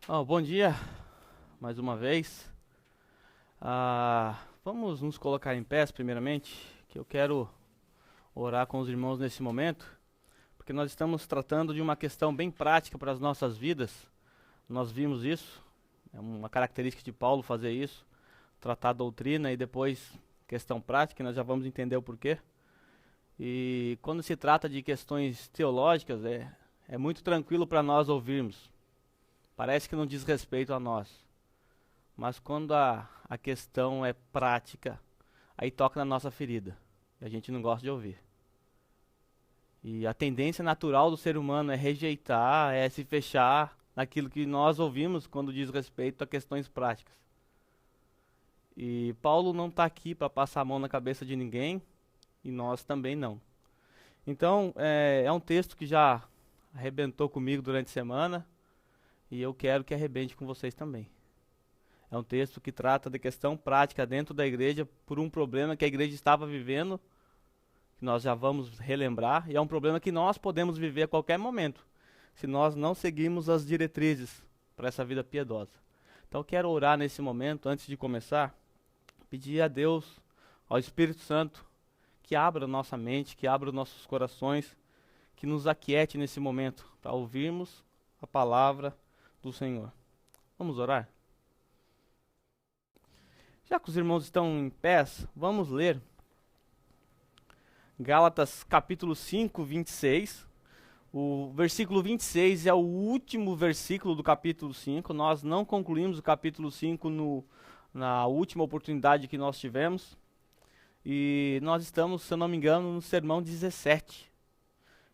Bom dia, mais uma vez. Vamos nos colocar em pés, primeiramente, que eu quero orar com os irmãos nesse momento, porque nós estamos tratando de uma questão bem prática para as nossas vidas. Nós vimos isso, é uma característica de Paulo fazer isso, tratar a doutrina e depois questão prática, nós já vamos entender o porquê. E quando se trata de questões teológicas, é muito tranquilo para nós ouvirmos. Parece que não diz respeito a nós. Mas quando a questão é prática, aí toca na nossa ferida. E a gente não gosta de ouvir. E a tendência natural do ser humano é rejeitar, é se fechar naquilo que nós ouvimos quando diz respeito a questões práticas. E Paulo não está aqui para passar a mão na cabeça de ninguém, e nós também não. Então, é um texto que já arrebentou comigo durante a semana, e eu quero que arrebente com vocês também. É um texto que trata de questão prática dentro da igreja por um problema que a igreja estava vivendo, que nós já vamos relembrar, e é um problema que nós podemos viver a qualquer momento, se nós não seguirmos as diretrizes para essa vida piedosa. Então eu quero orar nesse momento, antes de começar, pedir a Deus, ao Espírito Santo, que abra nossa mente, que abra nossos corações, que nos aquiete nesse momento, para ouvirmos a palavra do Senhor. Vamos orar? Já que os irmãos estão em pés, vamos ler Gálatas capítulo 5, 26. O versículo 26 é o último versículo do capítulo 5. Nós não concluímos o capítulo 5 na última oportunidade que nós tivemos. E nós estamos, se eu não me engano, no sermão 17.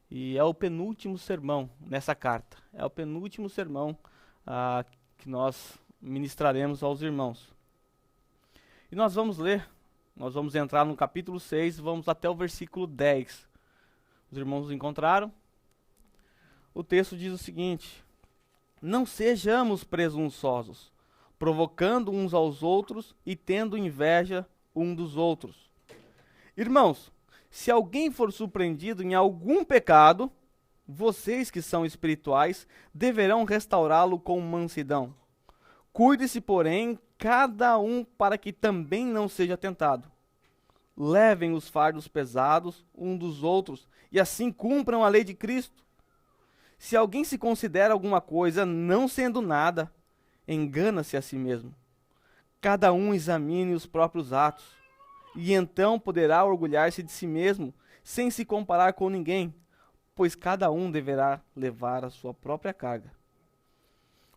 E é o penúltimo sermão nessa carta. É o penúltimo sermão que nós ministraremos aos irmãos. E nós vamos entrar no capítulo 6, vamos até o versículo 10. Os irmãos encontraram? O texto diz o seguinte: não sejamos presunçosos, provocando uns aos outros e tendo inveja um dos outros. Irmãos, se alguém for surpreendido em algum pecado, vocês que são espirituais deverão restaurá-lo com mansidão. Cuide-se, porém, cada um para que também não seja tentado. Levem os fardos pesados um dos outros e assim cumpram a lei de Cristo. Se alguém se considera alguma coisa não sendo nada, engana-se a si mesmo. Cada um examine os próprios atos, e então poderá orgulhar-se de si mesmo, sem se comparar com ninguém, pois cada um deverá levar a sua própria carga.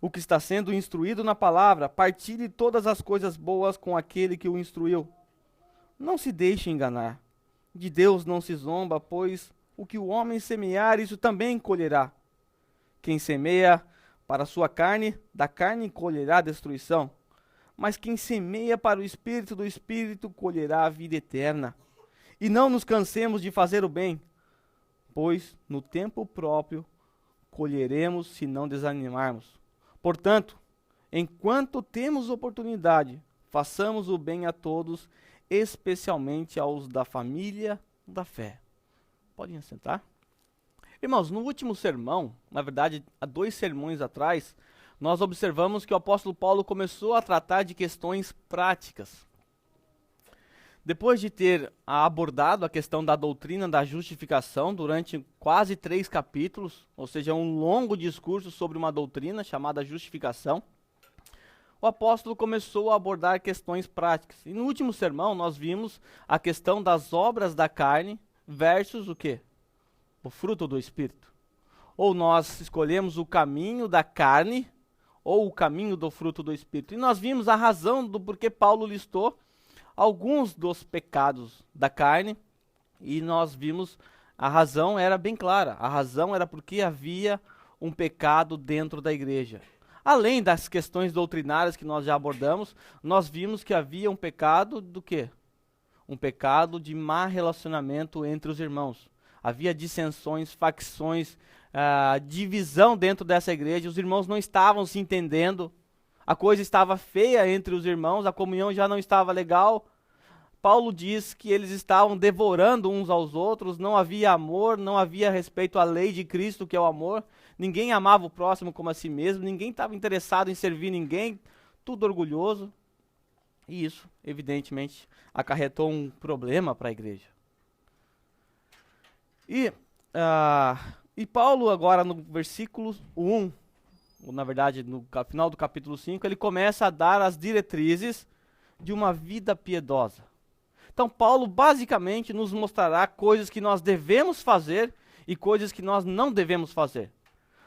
O que está sendo instruído na palavra, partilhe todas as coisas boas com aquele que o instruiu. Não se deixe enganar. De Deus não se zomba, pois o que o homem semear, isso também colherá. Quem semeia para a sua carne, da carne colherá destruição. Mas quem semeia para o Espírito, do Espírito colherá a vida eterna. E não nos cansemos de fazer o bem, pois no tempo próprio colheremos se não desanimarmos. Portanto, enquanto temos oportunidade, façamos o bem a todos, especialmente aos da família da fé. Podem assentar? Irmãos, no último sermão, na verdade, há 2 sermões atrás, nós observamos que o apóstolo Paulo começou a tratar de questões práticas. Depois de ter abordado a questão da doutrina da justificação durante quase 3 capítulos, ou seja, um longo discurso sobre uma doutrina chamada justificação, o apóstolo começou a abordar questões práticas. E no último sermão nós vimos a questão das obras da carne versus o quê? O fruto do Espírito. Ou nós escolhemos o caminho da carne ou o caminho do fruto do Espírito. E nós vimos a razão do porquê Paulo listou alguns dos pecados da carne, e nós vimos a razão era bem clara. A razão era porque havia um pecado dentro da igreja. Além das questões doutrinárias que nós já abordamos, nós vimos que havia um pecado do quê? Um pecado de má relacionamento entre os irmãos. Havia dissensões, facções, divisão dentro dessa igreja. Os irmãos não estavam se entendendo. A coisa estava feia entre os irmãos, a comunhão já não estava legal. Paulo diz que eles estavam devorando uns aos outros, não havia amor, não havia respeito à lei de Cristo, que é o amor. ninguém amava o próximo como a si mesmo, ninguém estava interessado em servir ninguém, tudo orgulhoso. E isso, evidentemente, acarretou um problema para a igreja. E Paulo, agora no versículo 1, ou na verdade no final do capítulo 5, ele começa a dar as diretrizes de uma vida piedosa. Então, Paulo basicamente nos mostrará coisas que nós devemos fazer e coisas que nós não devemos fazer.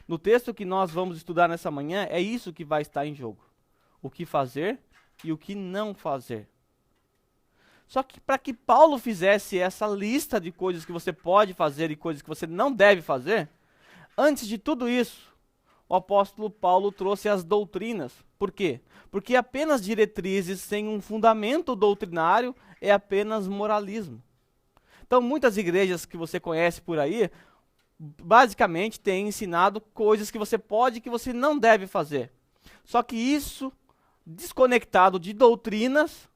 No texto que nós vamos estudar nessa manhã, é isso que vai estar em jogo. O que fazer e o que não fazer. Só que para que Paulo fizesse essa lista de coisas que você pode fazer e coisas que você não deve fazer, antes de tudo isso, o apóstolo Paulo trouxe as doutrinas. Por quê? Porque apenas diretrizes sem um fundamento doutrinário é apenas moralismo. Então, muitas igrejas que você conhece por aí, basicamente têm ensinado coisas que você pode e que você não deve fazer. Só que isso, desconectado de doutrinas,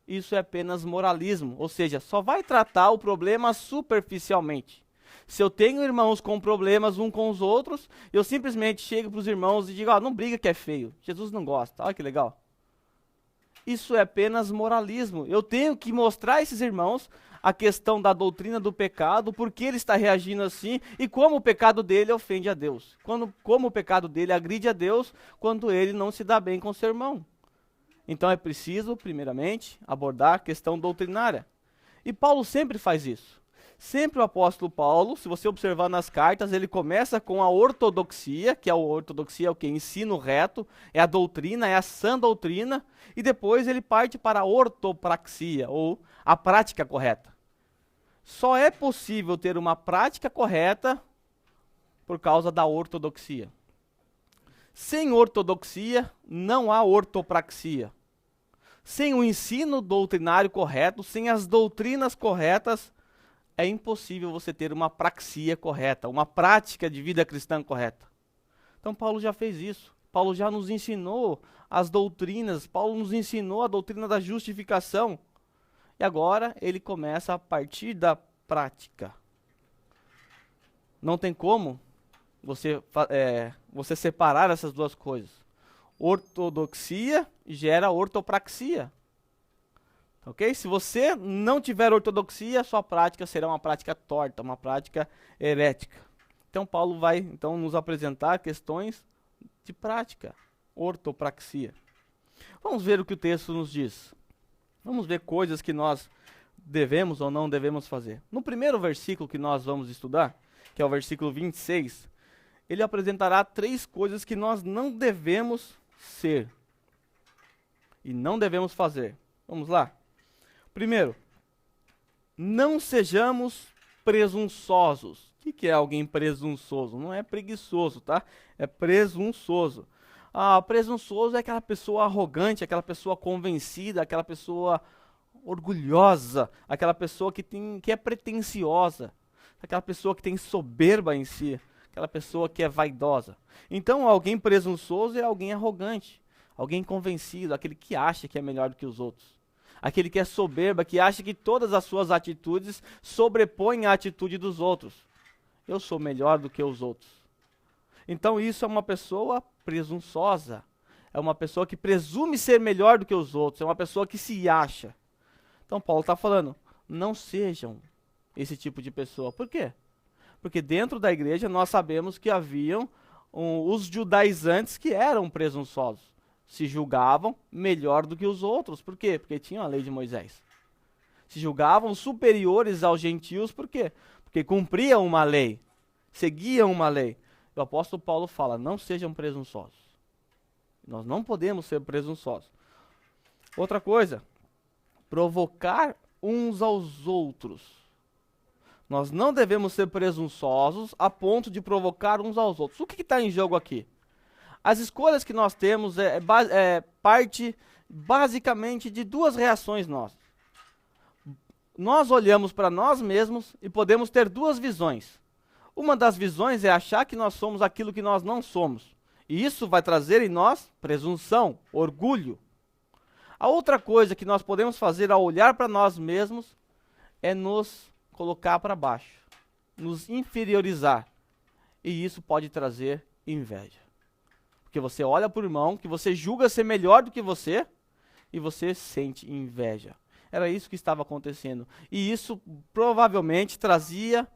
isso é apenas moralismo, ou seja, só vai tratar o problema superficialmente. Se eu tenho irmãos com problemas um com os outros, eu simplesmente chego para os irmãos e digo, não briga que é feio, Jesus não gosta, olha que legal. Isso é apenas moralismo. Eu tenho que mostrar a esses irmãos a questão da doutrina do pecado, por que ele está reagindo assim e como o pecado dele ofende a Deus. Como o pecado dele agride a Deus quando ele não se dá bem com seu irmão. Então é preciso, primeiramente, abordar a questão doutrinária. E Paulo sempre faz isso. Sempre o apóstolo Paulo, se você observar nas cartas, ele começa com a ortodoxia, que a ortodoxia é o que? Ensino reto, é a doutrina, é a sã doutrina, e depois ele parte para a ortopraxia, ou a prática correta. Só é possível ter uma prática correta por causa da ortodoxia. Sem ortodoxia, não há ortopraxia. Sem o ensino doutrinário correto, sem as doutrinas corretas, é impossível você ter uma praxia correta, uma prática de vida cristã correta. Então Paulo já fez isso. Paulo já nos ensinou as doutrinas, Paulo nos ensinou a doutrina da justificação. E agora ele começa a partir da prática. Não tem como você separar essas duas coisas. Ortodoxia gera ortopraxia. Ok? Se você não tiver ortodoxia, sua prática será uma prática torta, uma prática herética. Então Paulo vai nos apresentar questões de prática, ortopraxia. Vamos ver o que o texto nos diz. Vamos ver coisas que nós devemos ou não devemos fazer. No primeiro versículo que nós vamos estudar, que é o versículo 26, ele apresentará 3 coisas que nós não devemos ser e não devemos fazer. Vamos lá? Primeiro, não sejamos presunçosos. O que é alguém presunçoso? Não é preguiçoso, tá? É presunçoso. Presunçoso é aquela pessoa arrogante, aquela pessoa convencida, aquela pessoa orgulhosa, aquela pessoa que é pretensiosa, aquela pessoa que tem soberba em si, aquela pessoa que é vaidosa. Então, alguém presunçoso é alguém arrogante, alguém convencido, aquele que acha que é melhor do que os outros. Aquele que é soberba, que acha que todas as suas atitudes sobrepõem a atitude dos outros. Eu sou melhor do que os outros. Então isso é uma pessoa presunçosa. É uma pessoa que presume ser melhor do que os outros. É uma pessoa que se acha. Então Paulo está falando, não sejam esse tipo de pessoa. Por quê? Porque dentro da igreja nós sabemos que haviam os judaizantes que eram presunçosos. Se julgavam melhor do que os outros. Por quê? Porque tinham a lei de Moisés. Se julgavam superiores aos gentios. Por quê? Porque cumpriam uma lei. Seguiam uma lei. O apóstolo Paulo fala, não sejam presunçosos. Nós não podemos ser presunçosos. Outra coisa, provocar uns aos outros. Nós não devemos ser presunçosos a ponto de provocar uns aos outros. O que está em jogo aqui? As escolhas que nós temos parte basicamente de 2 reações nossas. Nós olhamos para nós mesmos e podemos ter 2 visões. Uma das visões é achar que nós somos aquilo que nós não somos. E isso vai trazer em nós presunção, orgulho. A outra coisa que nós podemos fazer ao olhar para nós mesmos é nos colocar para baixo, nos inferiorizar E isso pode trazer inveja. Porque você olha para o irmão que você julga ser melhor do que você e você sente inveja. Era isso que estava acontecendo. E isso provavelmente trazia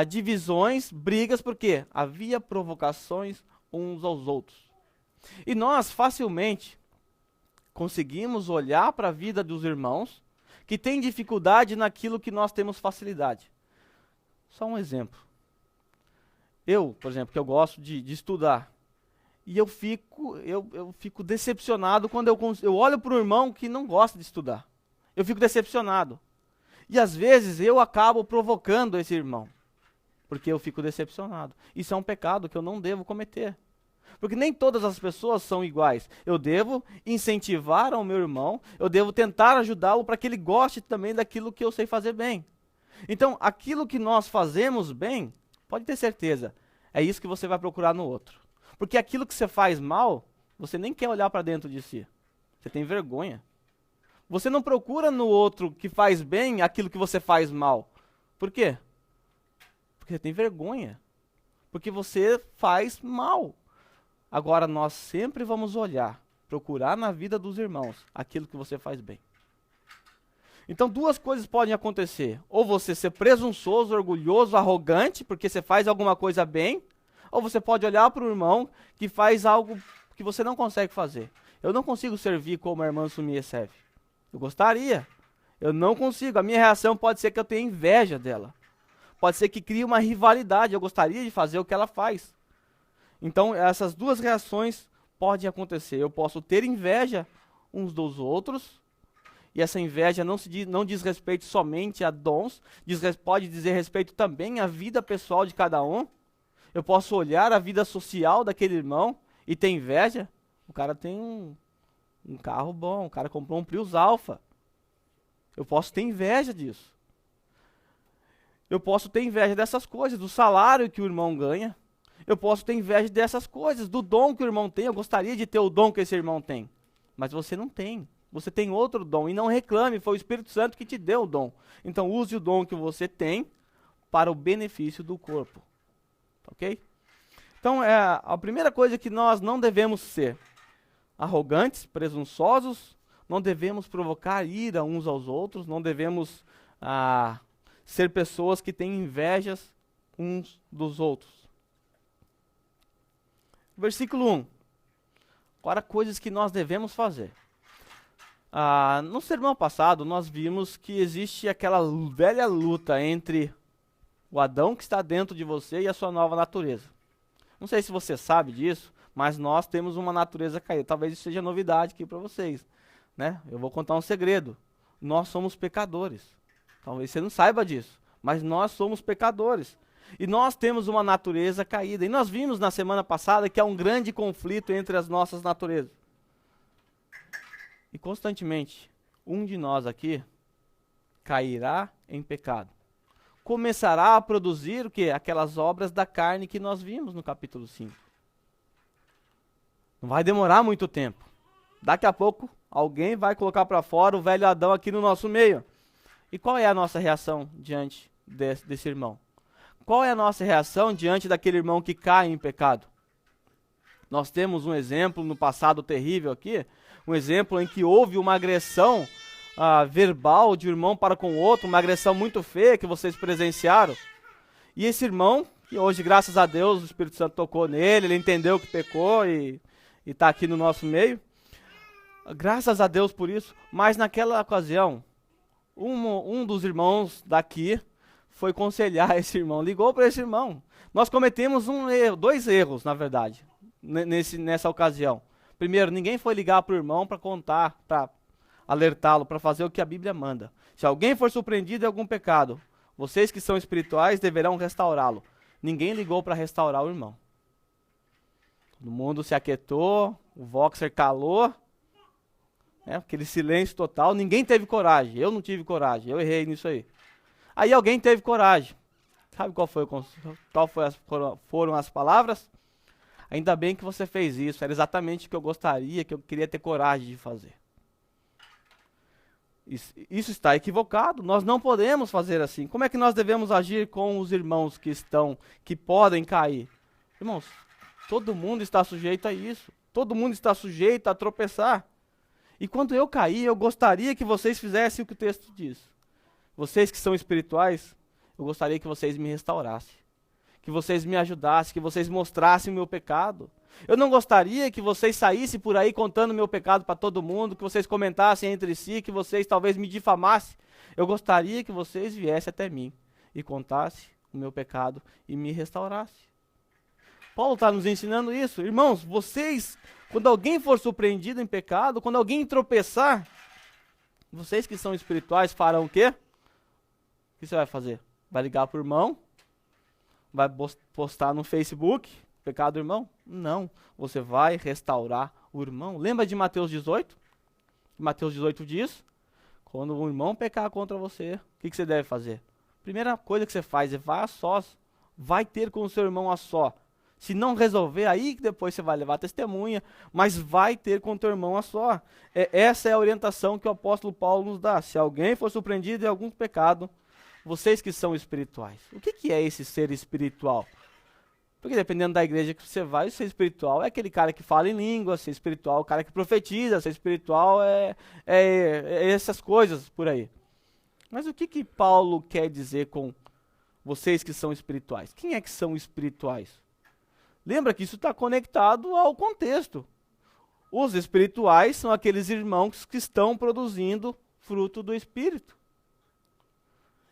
divisões, brigas, porque havia provocações uns aos outros. E nós facilmente conseguimos olhar para a vida dos irmãos que têm dificuldade naquilo que nós temos facilidade. Só um exemplo. Eu, por exemplo, que eu gosto de estudar, e eu fico decepcionado quando eu olho para um irmão que não gosta de estudar. Eu fico decepcionado. E às vezes eu acabo provocando esse irmão, porque eu fico decepcionado. Isso é um pecado que eu não devo cometer. Porque nem todas as pessoas são iguais. Eu devo incentivar ao meu irmão, eu devo tentar ajudá-lo para que ele goste também daquilo que eu sei fazer bem. Então, aquilo que nós fazemos bem, pode ter certeza, é isso que você vai procurar no outro. Porque aquilo que você faz mal, você nem quer olhar para dentro de si. Você tem vergonha. Você não procura no outro que faz bem aquilo que você faz mal. Por quê? Porque você tem vergonha. Porque você faz mal. Agora, nós sempre vamos olhar, procurar na vida dos irmãos aquilo que você faz bem. Então, duas coisas podem acontecer. Ou você ser presunçoso, orgulhoso, arrogante, porque você faz alguma coisa bem, ou você pode olhar para o irmão que faz algo que você não consegue fazer. Eu não consigo servir como a irmã Sumia serve. Eu gostaria. Eu não consigo. A minha reação pode ser que eu tenha inveja dela. Pode ser que crie uma rivalidade. Eu gostaria de fazer o que ela faz. Então, essas duas reações podem acontecer. Eu posso ter inveja uns dos outros, e essa inveja não diz respeito somente a dons, pode dizer respeito também à vida pessoal de cada um. Eu posso olhar a vida social daquele irmão e ter inveja. O cara tem um carro bom, o cara comprou um Prius Alfa. Eu posso ter inveja disso. Eu posso ter inveja dessas coisas, do salário que o irmão ganha. Eu posso ter inveja dessas coisas, do dom que o irmão tem. Eu gostaria de ter o dom que esse irmão tem. Mas você não tem. Você tem outro dom. E não reclame, foi o Espírito Santo que te deu o dom. Então use o dom que você tem para o benefício do corpo. Ok? Então, a primeira coisa que nós não devemos ser arrogantes, presunçosos, não devemos provocar ira uns aos outros, não devemos ser pessoas que têm invejas uns dos outros. Versículo 1. Agora, coisas que nós devemos fazer. No sermão passado, nós vimos que existe aquela velha luta entre o Adão que está dentro de você e a sua nova natureza. Não sei se você sabe disso, mas nós temos uma natureza caída. Talvez isso seja novidade aqui para vocês, né? Eu vou contar um segredo. Nós somos pecadores. Talvez você não saiba disso, mas nós somos pecadores. E nós temos uma natureza caída. E nós vimos na semana passada que há um grande conflito entre as nossas naturezas. E constantemente, um de nós aqui cairá em pecado. Começará a produzir o quê? Aquelas obras da carne que nós vimos no capítulo 5. Não vai demorar muito tempo. Daqui a pouco, alguém vai colocar para fora o velho Adão aqui no nosso meio. E qual é a nossa reação diante desse irmão? Qual é a nossa reação diante daquele irmão que cai em pecado? Nós temos um exemplo no passado terrível aqui, um exemplo em que houve uma agressão verbal de um irmão para com o outro, uma agressão muito feia que vocês presenciaram. E esse irmão, que hoje, graças a Deus, o Espírito Santo tocou nele, ele entendeu que pecou e está aqui no nosso meio. Graças a Deus por isso. Mas naquela ocasião, um dos irmãos daqui foi conselhar esse irmão, ligou para esse irmão. Nós cometemos dois erros, na verdade, nessa ocasião. Primeiro, ninguém foi ligar para o irmão para contar, para alertá-lo, para fazer o que a Bíblia manda. Se alguém for surpreendido em algum pecado, vocês que são espirituais deverão restaurá-lo. Ninguém ligou para restaurar o irmão. Todo mundo se aquietou, o Voxer calou, aquele silêncio total, ninguém teve coragem. Eu não tive coragem, eu errei nisso aí. Aí alguém teve coragem. Sabe foram as palavras? Ainda bem que você fez isso, era exatamente o que eu gostaria, que eu queria ter coragem de fazer. Isso está equivocado. Nós não podemos fazer assim. Como é que nós devemos agir com os irmãos que podem cair? Irmãos, todo mundo está sujeito a isso. Todo mundo está sujeito a tropeçar. E quando eu cair, eu gostaria que vocês fizessem o que o texto diz. Vocês que são espirituais, eu gostaria que vocês me restaurassem. Que vocês me ajudassem, que vocês mostrassem o meu pecado. Eu não gostaria que vocês saíssem por aí contando o meu pecado para todo mundo, que vocês comentassem entre si, que vocês talvez me difamassem. Eu gostaria que vocês viessem até mim e contassem o meu pecado e me restaurassem. Paulo está nos ensinando isso. Irmãos, vocês, quando alguém for surpreendido em pecado, quando alguém tropeçar, vocês que são espirituais farão o quê? O que você vai fazer? Vai ligar para o irmão? Vai postar no Facebook? Pecado do irmão? Não. Você vai restaurar o irmão. Lembra de Mateus 18? Mateus 18 diz, quando um irmão pecar contra você, o que você deve fazer? Primeira coisa que você faz é vai a sós. Vai ter com o seu irmão a só. Se não resolver, aí que depois você vai levar testemunha, mas vai ter com o teu irmão a só. Essa é a orientação que o apóstolo Paulo nos dá. Se alguém for surpreendido em algum pecado, vocês que são espirituais. O que é esse ser espiritual? Porque dependendo da igreja que você vai, o ser espiritual é aquele cara que fala em língua, ser espiritual é o cara que profetiza, ser espiritual é essas coisas por aí. Mas o que Paulo quer dizer com vocês que são espirituais? Quem é que são espirituais? Lembra que isso está conectado ao contexto. Os espirituais são aqueles irmãos que estão produzindo fruto do Espírito.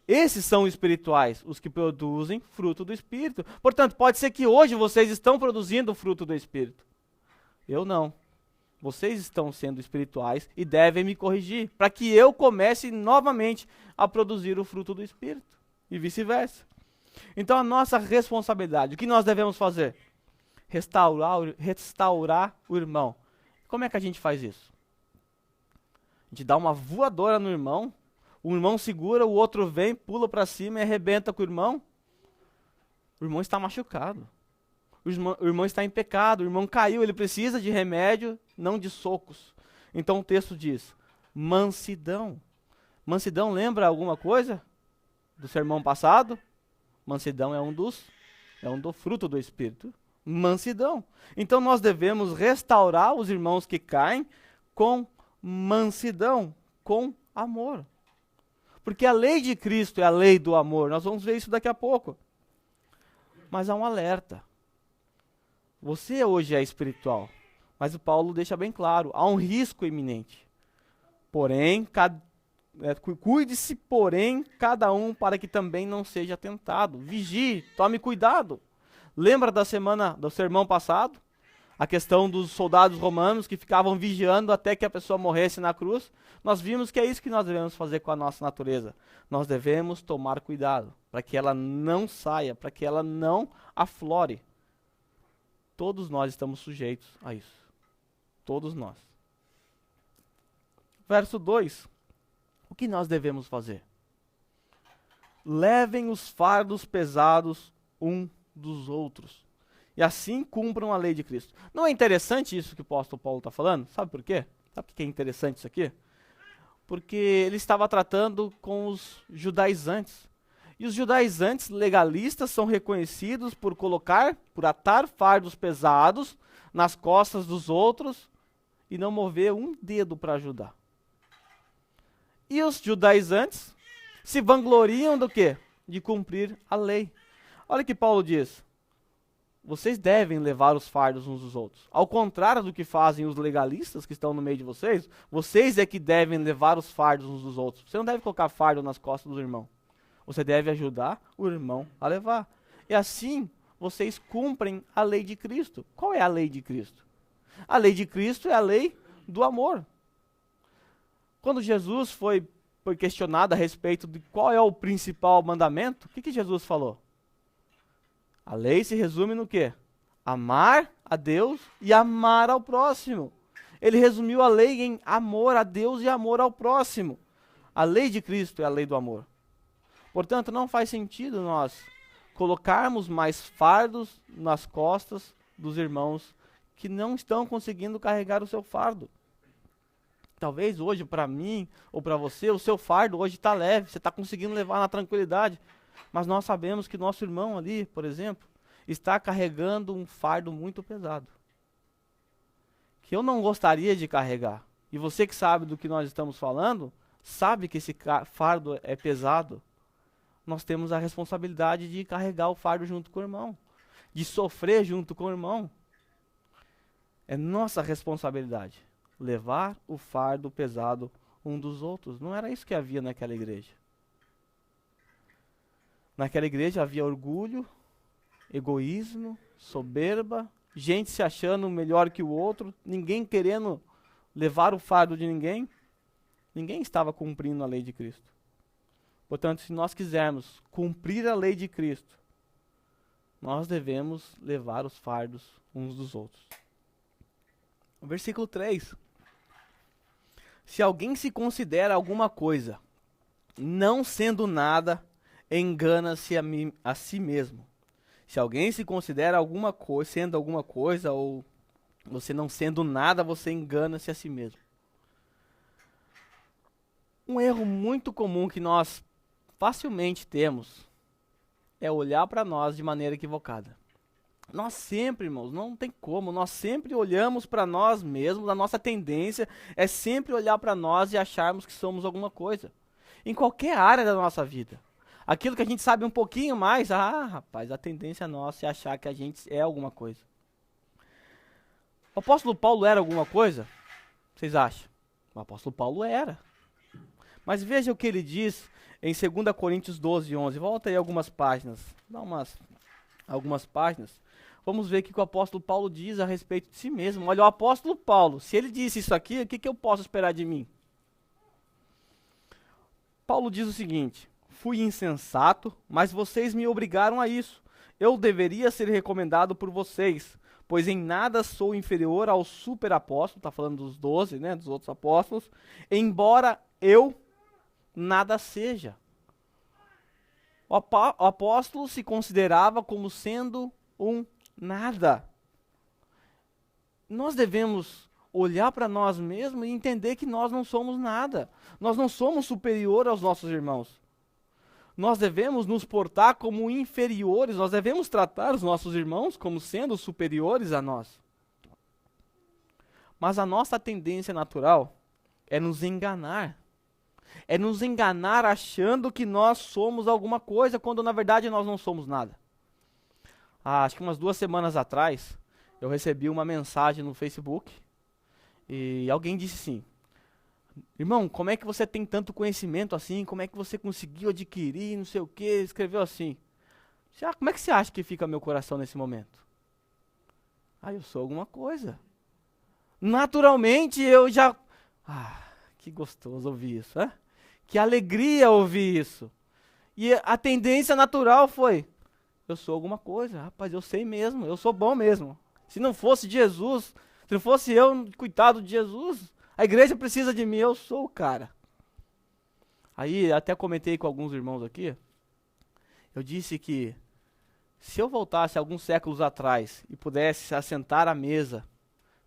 Esses são espirituais, os que produzem fruto do Espírito. Portanto, pode ser que hoje vocês estão produzindo fruto do Espírito. Eu não. Vocês estão sendo espirituais e devem me corrigir, para que eu comece novamente a produzir o fruto do Espírito. E vice-versa. Então, a nossa responsabilidade, o que nós devemos fazer? Restaurar o irmão. Como é que a gente faz isso? A gente dá uma voadora no irmão, o irmão segura, o outro vem, pula para cima e arrebenta com o irmão. O irmão está machucado. O irmão está em pecado, o irmão caiu, ele precisa de remédio, não de socos. Então o texto diz, mansidão. Mansidão lembra alguma coisa do sermão passado? Mansidão é um do fruto do Espírito. Mansidão. Então nós devemos restaurar os irmãos que caem com mansidão, com amor. Porque a lei de Cristo é a lei do amor. Nós vamos ver isso daqui a pouco. Mas há um alerta. Você hoje é espiritual, mas o Paulo deixa bem claro, há um risco iminente. Porém, cuide-se, porém, cada um para que também não seja tentado. Vigie, tome cuidado. Lembra do sermão passado? A questão dos soldados romanos que ficavam vigiando até que a pessoa morresse na cruz. Nós vimos que é isso que nós devemos fazer com a nossa natureza. Nós devemos tomar cuidado para que ela não saia, para que ela não aflore. Todos nós estamos sujeitos a isso. Todos nós. Verso 2. O que nós devemos fazer? Levem os fardos pesados um dos outros. E assim cumpram a lei de Cristo. Não é interessante isso que o apóstolo Paulo está falando? Sabe por quê? Sabe por que é interessante isso aqui? Porque ele estava tratando com os judaizantes. E os judaizantes legalistas são reconhecidos por atar fardos pesados nas costas dos outros e não mover um dedo para ajudar. E os judaizantes se vangloriam do quê? De cumprir a lei. Olha o que Paulo diz. Vocês devem levar os fardos uns dos outros. Ao contrário do que fazem os legalistas que estão no meio de vocês, vocês é que devem levar os fardos uns dos outros. Você não deve colocar fardo nas costas do irmão. Você deve ajudar o irmão a levar. E assim, vocês cumprem a lei de Cristo. Qual é a lei de Cristo? A lei de Cristo é a lei do amor. Quando Jesus foi questionado a respeito de qual é o principal mandamento, o que Jesus falou? A lei se resume no quê? Amar a Deus e amar ao próximo. Ele resumiu a lei em amor a Deus e amor ao próximo. A lei de Cristo é a lei do amor. Portanto, não faz sentido nós colocarmos mais fardos nas costas dos irmãos que não estão conseguindo carregar o seu fardo. Talvez hoje para mim ou para você, o seu fardo hoje está leve, você está conseguindo levar na tranquilidade. Mas nós sabemos que nosso irmão ali, por exemplo, está carregando um fardo muito pesado, que eu não gostaria de carregar. E você que sabe do que nós estamos falando, sabe que esse fardo é pesado. Nós temos a responsabilidade de carregar o fardo junto com o irmão, de sofrer junto com o irmão. É nossa responsabilidade levar o fardo pesado um dos outros. Não era isso que havia naquela igreja. Naquela igreja havia orgulho, egoísmo, soberba, gente se achando melhor que o outro, ninguém querendo levar o fardo de ninguém. Ninguém estava cumprindo a lei de Cristo. Portanto, se nós quisermos cumprir a lei de Cristo, nós devemos levar os fardos uns dos outros. O versículo 3. Se alguém se considera alguma coisa, não sendo nada, engana-se a si mesmo. Se alguém se considera alguma coisa, sendo alguma coisa, ou você não sendo nada, você engana-se a si mesmo. Um erro muito comum que nós facilmente temos é olhar para nós de maneira equivocada. Nós sempre, irmãos, não tem como, nós sempre olhamos para nós mesmos, a nossa tendência é sempre olhar para nós e acharmos que somos alguma coisa. Em qualquer área da nossa vida. Aquilo que a gente sabe um pouquinho mais, rapaz, a tendência nossa é achar que a gente é alguma coisa. O apóstolo Paulo era alguma coisa? Vocês acham? O apóstolo Paulo era. Mas veja o que ele diz em 2 Coríntios 12, 11. Volta aí algumas páginas. Dá algumas páginas. Vamos ver o que o apóstolo Paulo diz a respeito de si mesmo. Olha, o apóstolo Paulo, se ele disse isso aqui, o que eu posso esperar de mim? Paulo diz o seguinte: fui insensato, mas vocês me obrigaram a isso. Eu deveria ser recomendado por vocês, pois em nada sou inferior ao superapóstolo, está falando dos 12, né, dos outros apóstolos, embora eu nada seja. O apóstolo se considerava como sendo um nada. Nós devemos olhar para nós mesmos e entender que nós não somos nada. Nós não somos superior aos nossos irmãos. Nós devemos nos portar como inferiores, nós devemos tratar os nossos irmãos como sendo superiores a nós. Mas a nossa tendência natural é nos enganar. É nos enganar achando que nós somos alguma coisa, quando na verdade nós não somos nada. Acho que umas 2 semanas atrás, eu recebi uma mensagem no Facebook e alguém disse assim: irmão, como é que você tem tanto conhecimento assim? Como é que você conseguiu adquirir, não sei o que? Escreveu assim. Como é que você acha que fica meu coração nesse momento? Eu sou alguma coisa. Naturalmente eu já... que gostoso ouvir isso, né? Que alegria ouvir isso. E a tendência natural foi: eu sou alguma coisa, rapaz, eu sei mesmo, eu sou bom mesmo. Se não fosse Jesus, se não fosse eu, coitado de Jesus, a igreja precisa de mim, eu sou o cara. Aí até comentei com alguns irmãos aqui, eu disse que se eu voltasse alguns séculos atrás e pudesse assentar à mesa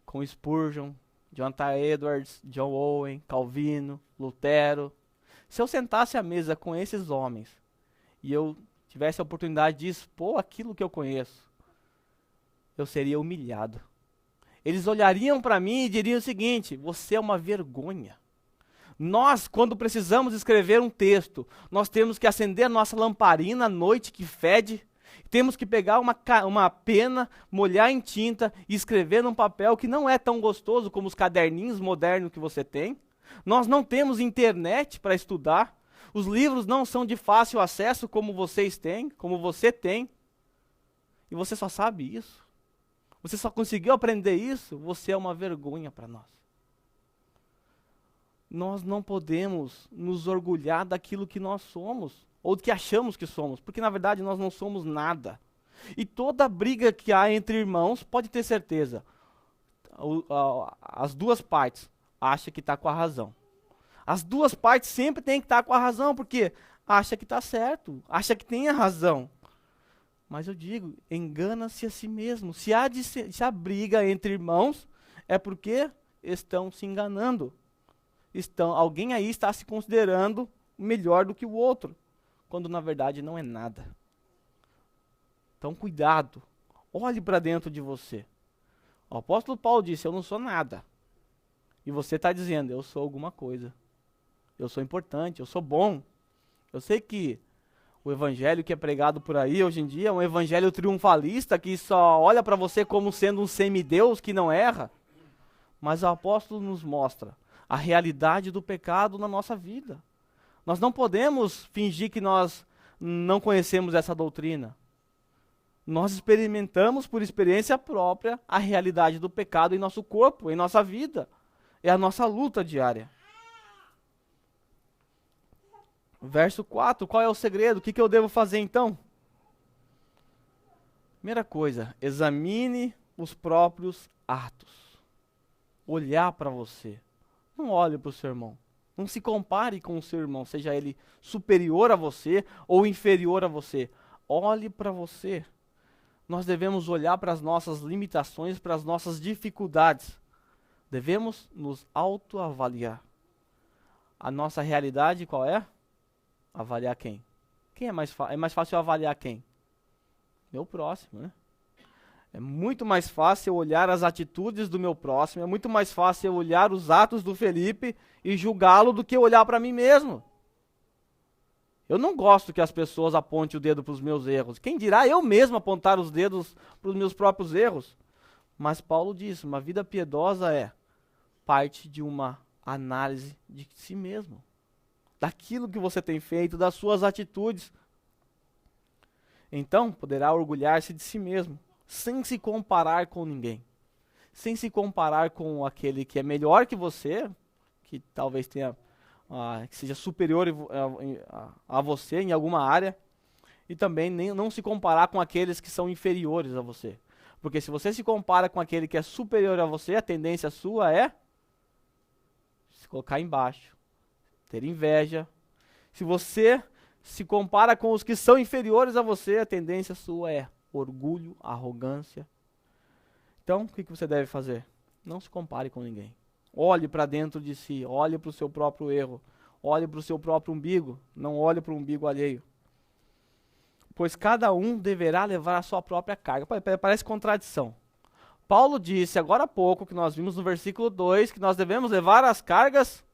com Spurgeon, Jonathan Edwards, John Owen, Calvino, Lutero, se eu sentasse à mesa com esses homens e eu tivesse a oportunidade de expor aquilo que eu conheço, eu seria humilhado. Eles olhariam para mim e diriam o seguinte: você é uma vergonha. Nós, quando precisamos escrever um texto, nós temos que acender a nossa lamparina à noite que fede, temos que pegar uma pena, molhar em tinta e escrever num papel que não é tão gostoso como os caderninhos modernos que você tem. Nós não temos internet para estudar. Os livros não são de fácil acesso como vocês têm, como você tem. E você só sabe isso. Você só conseguiu aprender isso. Você é uma vergonha para nós. Nós não podemos nos orgulhar daquilo que nós somos, ou do que achamos que somos, porque na verdade nós não somos nada. E toda briga que há entre irmãos, pode ter certeza, as duas partes acham que está com a razão. As duas partes sempre têm que estar com a razão, porque acha que está certo, acha que tem a razão. Mas eu digo, engana-se a si mesmo. Se há briga entre irmãos, é porque estão se enganando. alguém aí está se considerando melhor do que o outro, quando na verdade não é nada. Então cuidado, olhe para dentro de você. O apóstolo Paulo disse, eu não sou nada. E você está dizendo, eu sou alguma coisa. Eu sou importante, eu sou bom. Eu sei que o evangelho que é pregado por aí hoje em dia é um evangelho triunfalista que só olha para você como sendo um semideus que não erra. Mas o apóstolo nos mostra a realidade do pecado na nossa vida. Nós não podemos fingir que nós não conhecemos essa doutrina. Nós experimentamos por experiência própria a realidade do pecado em nosso corpo, em nossa vida. É a nossa luta diária. Verso 4, qual é o segredo? O que eu devo fazer então? Primeira coisa, examine os próprios atos. Olhar para você. Não olhe para o seu irmão. Não se compare com o seu irmão, seja ele superior a você ou inferior a você. Olhe para você. Nós devemos olhar para as nossas limitações, para as nossas dificuldades. Devemos nos autoavaliar. A nossa realidade qual é? Avaliar quem? Quem é mais fácil? É mais fácil avaliar quem? Meu próximo, né? É muito mais fácil eu olhar as atitudes do meu próximo, é muito mais fácil eu olhar os atos do Felipe e julgá-lo do que olhar para mim mesmo. Eu não gosto que as pessoas apontem o dedo para os meus erros. Quem dirá eu mesmo apontar os dedos para os meus próprios erros? Mas Paulo diz, uma vida piedosa é parte de uma análise de si mesmo. Daquilo que você tem feito, das suas atitudes. Então, poderá orgulhar-se de si mesmo, sem se comparar com ninguém. Sem se comparar com aquele que é melhor que você, que talvez tenha, que seja superior a você em alguma área. E também não se comparar com aqueles que são inferiores a você. Porque se você se compara com aquele que é superior a você, a tendência sua é se colocar embaixo, ter inveja. Se você se compara com os que são inferiores a você, a tendência sua é orgulho, arrogância. Então, o que você deve fazer? Não se compare com ninguém. Olhe para dentro de si, olhe para o seu próprio erro, olhe para o seu próprio umbigo, não olhe para o umbigo alheio. Pois cada um deverá levar a sua própria carga. Parece contradição. Paulo disse agora há pouco, que nós vimos no versículo 2, que nós devemos levar as cargas.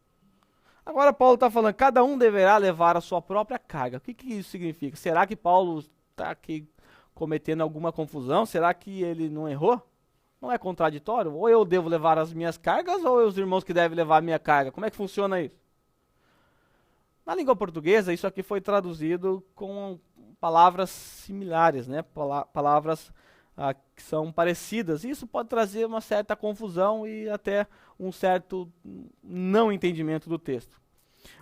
Agora Paulo está falando, cada um deverá levar a sua própria carga. O que isso significa? Será que Paulo está aqui cometendo alguma confusão? Será que ele não errou? Não é contraditório? Ou eu devo levar as minhas cargas, ou os irmãos que devem levar a minha carga? Como é que funciona isso? Na língua portuguesa, isso aqui foi traduzido com palavras similares, né? Palavras que são parecidas. Isso pode trazer uma certa confusão e até um certo não entendimento do texto.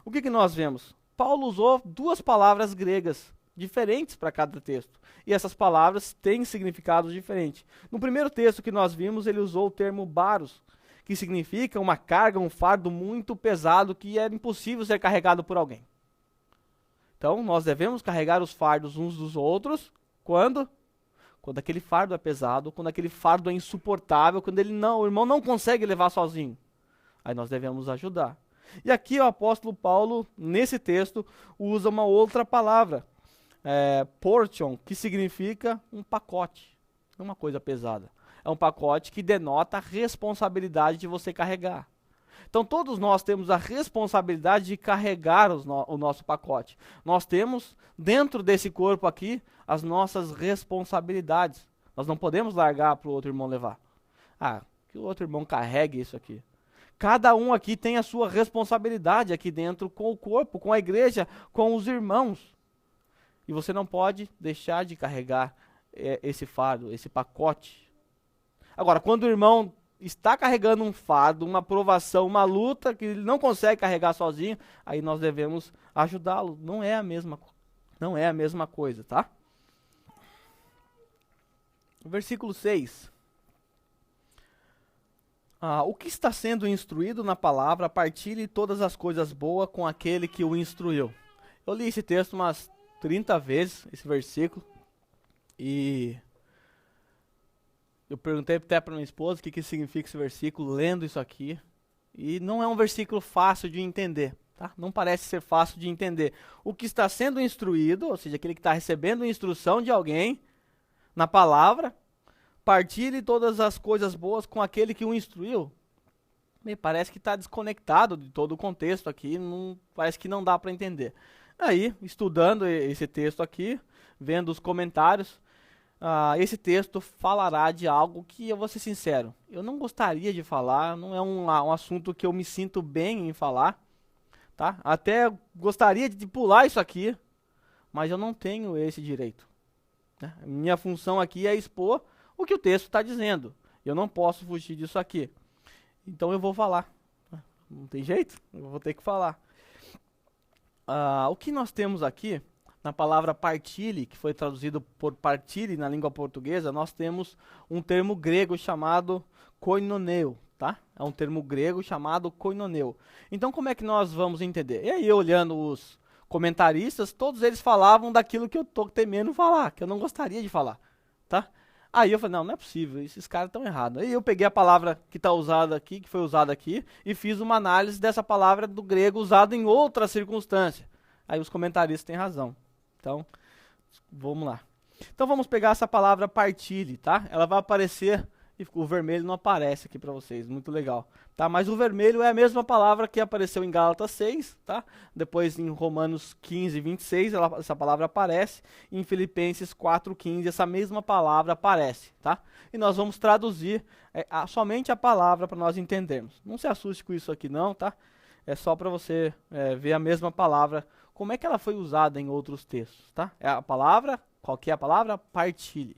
O que nós vemos? Paulo usou duas palavras gregas diferentes para cada texto. E essas palavras têm significados diferentes. No primeiro texto que nós vimos, ele usou o termo baros, que significa uma carga, um fardo muito pesado que era impossível ser carregado por alguém. Então, nós devemos carregar os fardos uns dos outros, quando? Quando aquele fardo é pesado, quando aquele fardo é insuportável, quando o irmão não consegue levar sozinho. Aí nós devemos ajudar. E aqui o apóstolo Paulo, nesse texto, usa uma outra palavra, portion, que significa um pacote, não uma coisa pesada. É um pacote que denota a responsabilidade de você carregar. Então todos nós temos a responsabilidade de carregar o nosso pacote. Nós temos, dentro desse corpo aqui, as nossas responsabilidades. Nós não podemos largar para o outro irmão levar. Que o outro irmão carregue isso aqui. Cada um aqui tem a sua responsabilidade aqui dentro com o corpo, com a igreja, com os irmãos. E você não pode deixar de carregar esse fardo, esse pacote. Agora, quando o irmão está carregando um fardo, uma provação, uma luta que ele não consegue carregar sozinho, aí nós devemos ajudá-lo. Não é a mesma coisa, tá? Versículo 6. O que está sendo instruído na palavra, partilhe todas as coisas boas com aquele que o instruiu. Eu li esse texto umas 30 vezes, esse versículo, e eu perguntei até para minha esposa o que significa esse versículo, lendo isso aqui. E não é um versículo fácil de entender, tá? Não parece ser fácil de entender. O que está sendo instruído, ou seja, aquele que está recebendo instrução de alguém na palavra, partilhe todas as coisas boas com aquele que o instruiu. Me parece que está desconectado de todo o contexto aqui, parece que não dá para entender. Aí, estudando esse texto aqui, vendo os comentários, esse texto falará de algo que, eu vou ser sincero, eu não gostaria de falar, não é um assunto que eu me sinto bem em falar, tá? Até gostaria de pular isso aqui, mas eu não tenho esse direito, né? Minha função aqui é expor o que o texto está dizendo. Eu não posso fugir disso aqui. Então eu vou falar. Não tem jeito, eu vou ter que falar. O que nós temos aqui, na palavra partilhe, que foi traduzido por partilhe na língua portuguesa, nós temos um termo grego chamado koinoneu, tá? É um termo grego chamado koinoneu. Então como é que nós vamos entender? E aí, olhando os comentaristas, todos eles falavam daquilo que eu estou temendo falar, que eu não gostaria de falar, tá? Aí eu falei, não é possível, esses caras estão errados. Aí eu peguei a palavra que está usada aqui, que foi usada aqui, e fiz uma análise dessa palavra do grego usada em outra circunstância. Aí os comentaristas têm razão. Então, vamos lá. Então vamos pegar essa palavra partilhe, tá? Ela vai aparecer, e o vermelho não aparece aqui para vocês, muito legal. Tá? Mas o vermelho é a mesma palavra que apareceu em Gálatas 6, tá? Depois em Romanos 15, 26, essa palavra aparece. E em Filipenses 4:15, essa mesma palavra aparece, tá? E nós vamos traduzir somente a palavra para nós entendermos. Não se assuste com isso aqui não, tá? É só para você ver a mesma palavra, como é que ela foi usada em outros textos, tá? É a palavra, qual que é a palavra? Partilhe.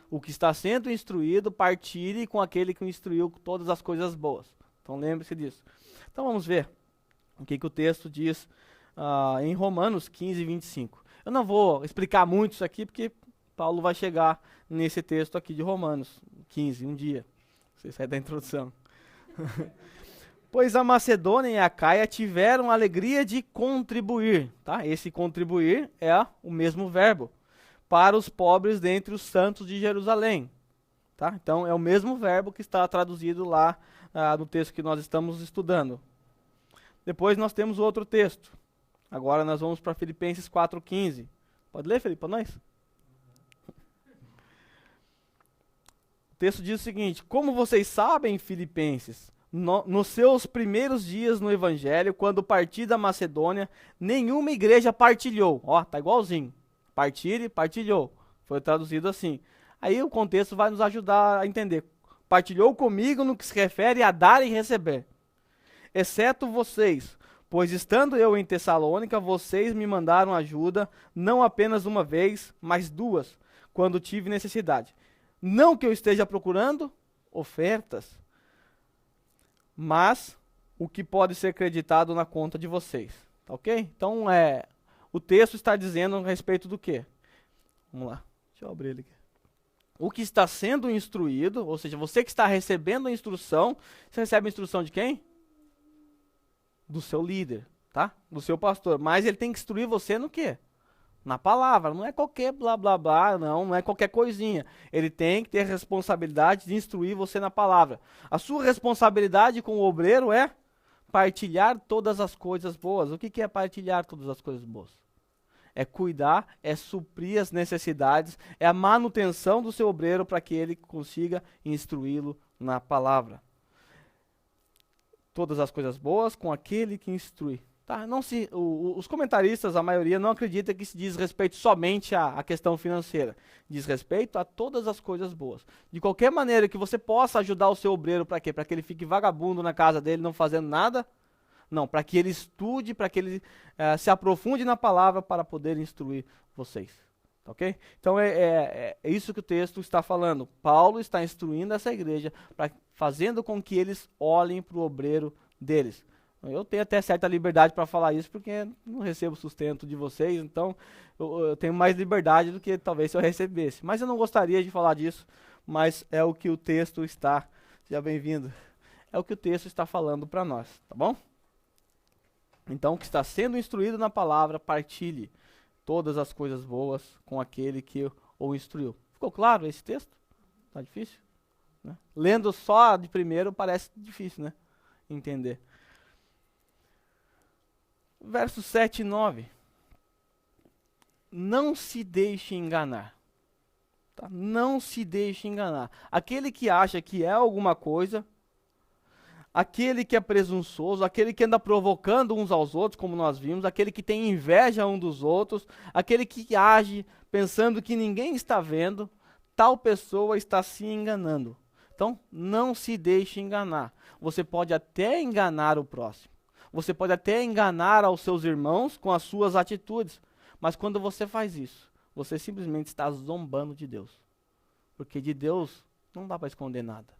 O que está sendo instruído, partilhe com aquele que o instruiu com todas as coisas boas. Então lembre-se disso. Então vamos ver o que o texto diz em Romanos 15, 25. Eu não vou explicar muito isso aqui, porque Paulo vai chegar nesse texto aqui de Romanos 15, um dia. Você sai da introdução. Pois a Macedônia e a Acaia tiveram a alegria de contribuir. Tá? Esse contribuir é o mesmo verbo. Para os pobres dentre os santos de Jerusalém. Tá? Então, é o mesmo verbo que está traduzido lá no texto que nós estamos estudando. Depois nós temos outro texto. Agora nós vamos para Filipenses 4:15. Pode ler, Felipe, para nós? O texto diz o seguinte: como vocês sabem, Filipenses, nos seus primeiros dias no Evangelho, quando parti da Macedônia, nenhuma igreja partilhou. Ó, tá igualzinho. Partilhe, partilhou. Foi traduzido assim. Aí o contexto vai nos ajudar a entender. Partilhou comigo no que se refere a dar e receber. Exceto vocês, pois estando eu em Tessalônica, vocês me mandaram ajuda, não apenas uma vez, mas duas, quando tive necessidade. Não que eu esteja procurando ofertas, mas o que pode ser creditado na conta de vocês. Tá ok? Então, o texto está dizendo a respeito do quê? Vamos lá, deixa eu abrir ele aqui. O que está sendo instruído, ou seja, você que está recebendo a instrução, você recebe a instrução de quem? Do seu líder, tá? Do seu pastor. Mas ele tem que instruir você no quê? Na palavra. Não é qualquer blá blá blá, não é qualquer coisinha. Ele tem que ter a responsabilidade de instruir você na palavra. A sua responsabilidade com o obreiro é partilhar todas as coisas boas. O que é partilhar todas as coisas boas? É cuidar, é suprir as necessidades, é a manutenção do seu obreiro para que ele consiga instruí-lo na palavra. Todas as coisas boas com aquele que instrui. Tá? Os comentaristas, a maioria, não acredita que se diz respeito somente à questão financeira. Diz respeito a todas as coisas boas. De qualquer maneira que você possa ajudar o seu obreiro, para quê? Para que ele fique vagabundo na casa dele, não fazendo nada. Não, para que ele estude, para que ele se aprofunde na palavra para poder instruir vocês. Ok? Então é isso que o texto está falando. Paulo está instruindo essa igreja, fazendo com que eles olhem para o obreiro deles. Eu tenho até certa liberdade para falar isso, porque não recebo sustento de vocês, então eu tenho mais liberdade do que talvez se eu recebesse. Mas eu não gostaria de falar disso, mas é o que o texto está... Seja bem-vindo. É o que o texto está falando para nós, tá bom? Então, o que está sendo instruído na palavra, partilhe todas as coisas boas com aquele que o instruiu. Ficou claro esse texto? Tá difícil? Né? Lendo só de primeiro parece difícil, né? entender. Versos 7 e 9. Não se deixe enganar. Tá? Não se deixe enganar. Aquele que acha que é alguma coisa, aquele que é presunçoso, aquele que anda provocando uns aos outros, como nós vimos, aquele que tem inveja um dos outros, aquele que age pensando que ninguém está vendo, tal pessoa está se enganando. Então, não se deixe enganar. Você pode até enganar o próximo. Você pode até enganar aos seus irmãos com as suas atitudes. Mas quando você faz isso, você simplesmente está zombando de Deus. Porque de Deus não dá para esconder nada.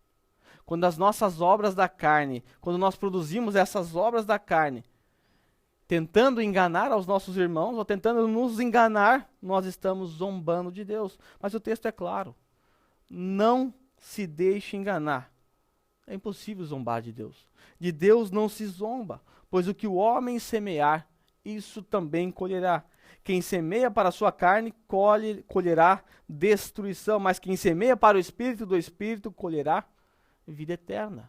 Quando as nossas obras da carne, quando nós produzimos essas obras da carne, tentando enganar aos nossos irmãos ou tentando nos enganar, nós estamos zombando de Deus. Mas o texto é claro. Não se deixe enganar. É impossível zombar de Deus. De Deus não se zomba, pois o que o homem semear, isso também colherá. Quem semeia para a sua carne, colherá destruição, mas quem semeia para o Espírito, do Espírito colherá vida eterna.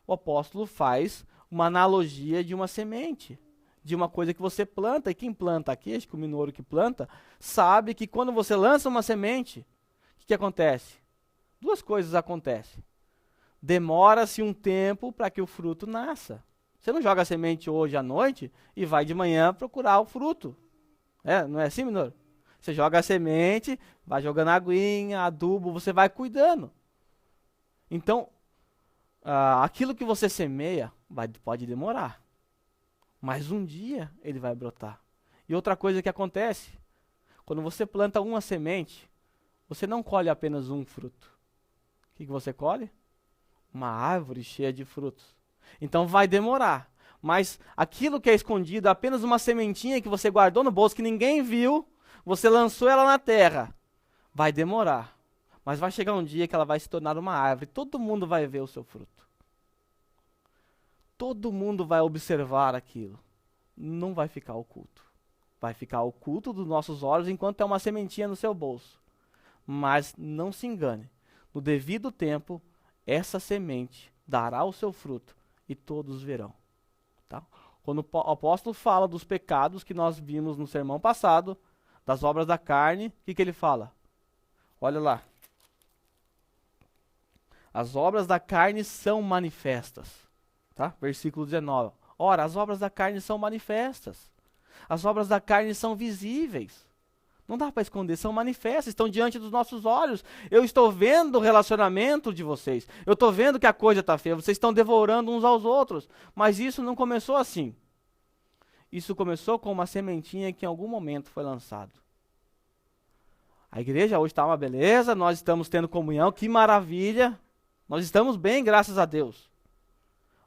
O apóstolo faz uma analogia de uma semente, de uma coisa que você planta, e quem planta aqui, acho que o minouro que planta, sabe que quando você lança uma semente, o que acontece? Duas coisas acontecem. Demora-se um tempo para que o fruto nasça. Você não joga a semente hoje à noite e vai de manhã procurar o fruto. Não é assim, menor? Você joga a semente, vai jogando aguinha, adubo, você vai cuidando. Então, aquilo que você semeia pode demorar. Mas um dia ele vai brotar. E outra coisa que acontece, quando você planta uma semente, você não colhe apenas um fruto. O que você colhe? Uma árvore cheia de frutos. Então vai demorar. Mas aquilo que é escondido, apenas uma sementinha que você guardou no bolso, que ninguém viu, você lançou ela na terra. Vai demorar. Mas vai chegar um dia que ela vai se tornar uma árvore. Todo mundo vai ver o seu fruto. Todo mundo vai observar aquilo. Não vai ficar oculto. Vai ficar oculto dos nossos olhos enquanto é uma sementinha no seu bolso. Mas não se engane. No devido tempo, essa semente dará o seu fruto e todos verão. Tá? Quando o apóstolo fala dos pecados que nós vimos no sermão passado, das obras da carne, o que ele fala? Olha lá. As obras da carne são manifestas. Tá? Versículo 19. Ora, as obras da carne são manifestas. As obras da carne são visíveis. Não dá para esconder, são manifestas, estão diante dos nossos olhos. Eu estou vendo o relacionamento de vocês. Eu estou vendo que a coisa está feia. Vocês estão devorando uns aos outros. Mas isso não começou assim. Isso começou com uma sementinha que em algum momento foi lançado. A igreja hoje está uma beleza, nós estamos tendo comunhão, que maravilha. Nós estamos bem, graças a Deus.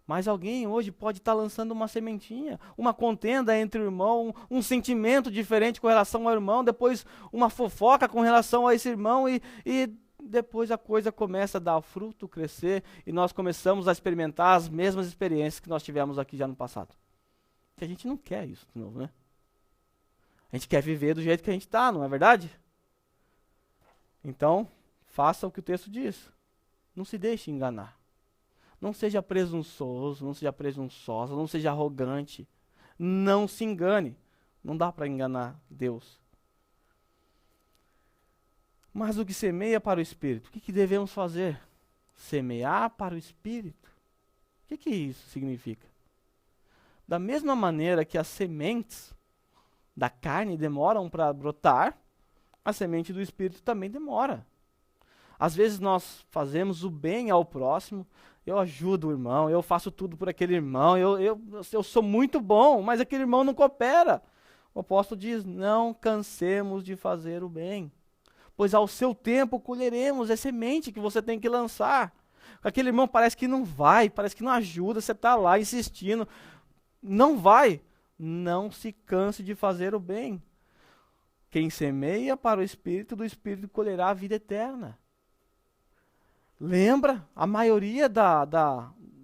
Mas alguém hoje pode estar lançando uma sementinha, uma contenda entre o irmão, um sentimento diferente com relação ao irmão, depois uma fofoca com relação a esse irmão e depois a coisa começa a dar fruto, crescer e nós começamos a experimentar as mesmas experiências que nós tivemos aqui já no passado. Que a gente não quer isso de novo, né? A gente quer viver do jeito que a gente está, não é verdade? Então, faça o que o texto diz. Não se deixe enganar. Não seja presunçoso, não seja presunçosa, não seja arrogante. Não se engane. Não dá para enganar Deus. Mas o que semeia para o Espírito, o que devemos fazer? Semear para o Espírito. O que isso significa? Da mesma maneira que as sementes da carne demoram para brotar, a semente do Espírito também demora. Às vezes nós fazemos o bem ao próximo, eu ajudo o irmão, eu faço tudo por aquele irmão, eu sou muito bom, mas aquele irmão não coopera. O apóstolo diz, não cansemos de fazer o bem, pois ao seu tempo colheremos, é semente que você tem que lançar. Aquele irmão parece que não vai, parece que não ajuda, você está lá insistindo, não vai. Não se canse de fazer o bem. Quem semeia para o Espírito, do Espírito colherá a vida eterna. Lembra? A maioria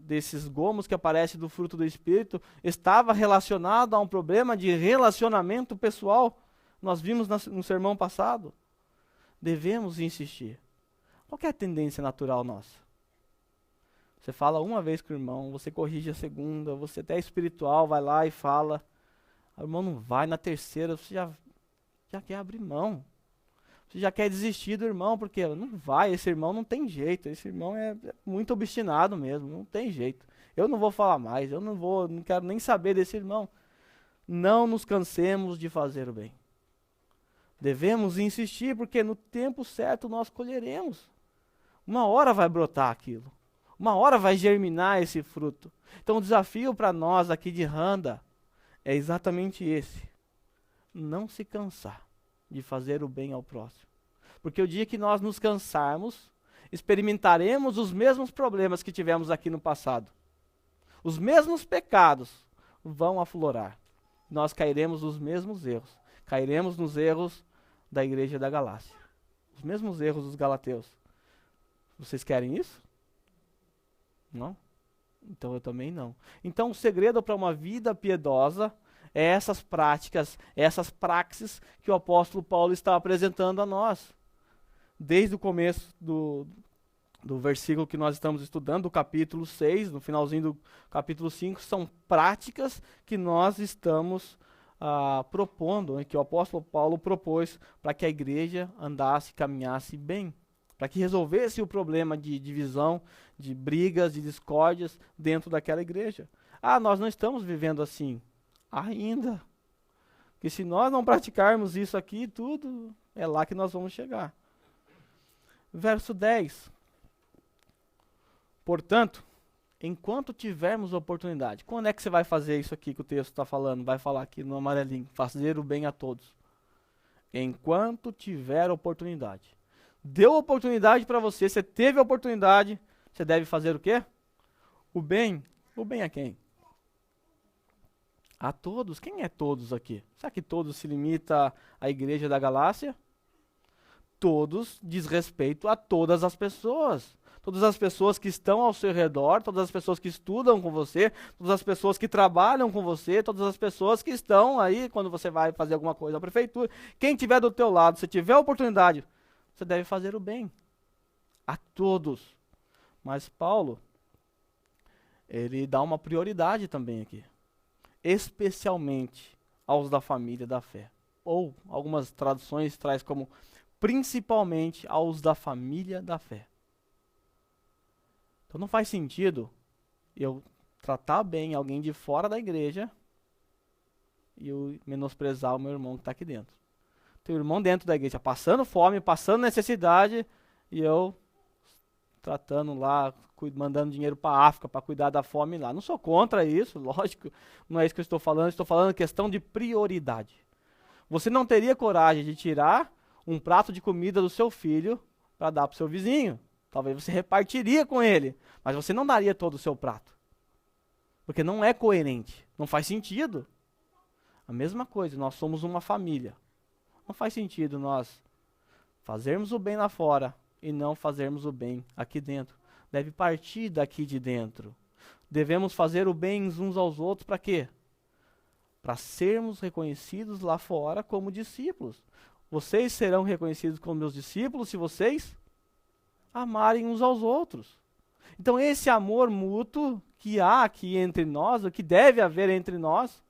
desses gomos que aparecem do fruto do Espírito estava relacionado a um problema de relacionamento pessoal. Nós vimos no sermão passado. Devemos insistir. Qual que é a tendência natural nossa? Você fala uma vez com o irmão, você corrige a segunda, você até é espiritual, vai lá e fala. O irmão não vai, na terceira você já quer abrir mão. Você já quer desistir do irmão, porque não vai, esse irmão não tem jeito, esse irmão é muito obstinado mesmo, não tem jeito. Eu não vou falar mais, não quero nem saber desse irmão. Não nos cansemos de fazer o bem. Devemos insistir, porque no tempo certo nós colheremos. Uma hora vai brotar aquilo. Uma hora vai germinar esse fruto. Então o desafio para nós aqui de Randa é exatamente esse. Não se cansar de fazer o bem ao próximo. Porque o dia que nós nos cansarmos, experimentaremos os mesmos problemas que tivemos aqui no passado. Os mesmos pecados vão aflorar. Nós cairemos nos mesmos erros. Cairemos nos erros da igreja da Galácia. Os mesmos erros dos galateus. Vocês querem isso? Não? Então eu também não. Então o segredo para uma vida piedosa é essas práticas, essas praxes que o apóstolo Paulo está apresentando a nós. Desde o começo do versículo que nós estamos estudando, do capítulo 6, no finalzinho do capítulo 5, são práticas que nós estamos propondo, que o apóstolo Paulo propôs para que a igreja andasse, caminhasse bem, para que resolvesse o problema de divisão, de brigas, de discórdias dentro daquela igreja. Nós não estamos vivendo assim ainda. Porque se nós não praticarmos isso aqui, tudo é lá que nós vamos chegar. Verso 10. Portanto, enquanto tivermos oportunidade. Quando é que você vai fazer isso aqui que o texto está falando? Vai falar aqui no amarelinho. Fazer o bem a todos. Enquanto tiver oportunidade. Deu oportunidade para você. Você teve a oportunidade. Você deve fazer o quê? O bem. O bem a quem? A todos. Quem é todos aqui? Será que todos se limita à igreja da Galácia? Todos diz respeito a todas as pessoas. Todas as pessoas que estão ao seu redor, todas as pessoas que estudam com você, todas as pessoas que trabalham com você, todas as pessoas que estão aí quando você vai fazer alguma coisa na prefeitura. Quem tiver do teu lado, se tiver oportunidade, você deve fazer o bem. A todos. Mas Paulo, ele dá uma prioridade também aqui. Especialmente aos da família da fé. Ou algumas traduções traz como principalmente aos da família da fé. Então não faz sentido eu tratar bem alguém de fora da igreja e eu menosprezar o meu irmão que está aqui dentro. Tem o irmão dentro da igreja passando fome, passando necessidade e eu tratando lá, mandando dinheiro para a África para cuidar da fome lá. Não sou contra isso, lógico, não é isso que eu estou falando questão de prioridade. Você não teria coragem de tirar um prato de comida do seu filho para dar para o seu vizinho. Talvez você repartiria com ele, mas você não daria todo o seu prato. Porque não é coerente, não faz sentido. A mesma coisa, nós somos uma família. Não faz sentido nós fazermos o bem lá fora e não fazermos o bem aqui dentro. Deve partir daqui de dentro. Devemos fazer o bem uns aos outros para quê? Para sermos reconhecidos lá fora como discípulos. Vocês serão reconhecidos como meus discípulos se vocês amarem uns aos outros. Então esse amor mútuo que há aqui entre nós, o que deve haver entre nós,